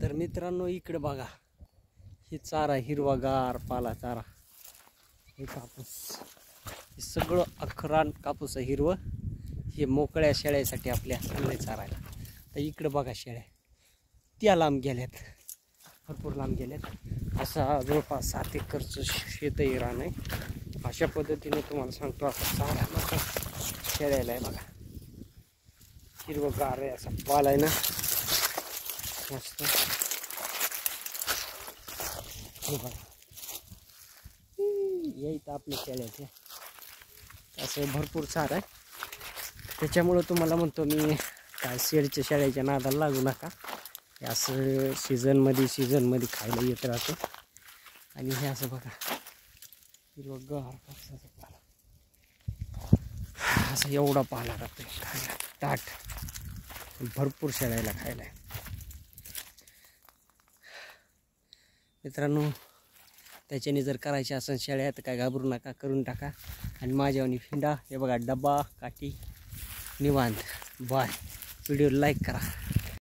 तर मित्रांनो इकडे बघा, ही चारा हिरवागार पाला चारा, हे कापूस, हे सगळं अखरान कापूस हिरवं, हे मोकळ्या शेळ्यासाठी आपल्या आणले चारायला. तर इकडे बघा शेळ्या त्या लांब गेल्यात, भरपूर लांब गेल्यात. असा जवळपास 7 एकरचं शेतही रान आहे. अशा पद्धतीने तुम्हाला सांगतो असा चारा मोठा शेळ्याला आहे बघा, हिरवगार आहे असा पाला आहे ना, मस्त. येत आपल्या शेळ्याचे असं भरपूर चारा आहे. त्याच्यामुळं तुम्हाला म्हणतो मी, काय शेळच्या शेळ्याच्या नादाला लागू नका. हे असं सीझनमध्ये खायला येत राहतं. आणि हे असं बघा हिरवगार कापसाचा पाला, असं एवढा पाला राहतो खायला ताट, भरपूर शेळ्याला खायला आहे. मित्रांनो त्याच्याने जर करायचे असेल शेळ्या तर काय घाबरू नका, करून टाका. आणि माझ्यावानी फिंडा, हे बघा डब्बा काठी निवांत. बाय. व्हिडिओ लाईक करा.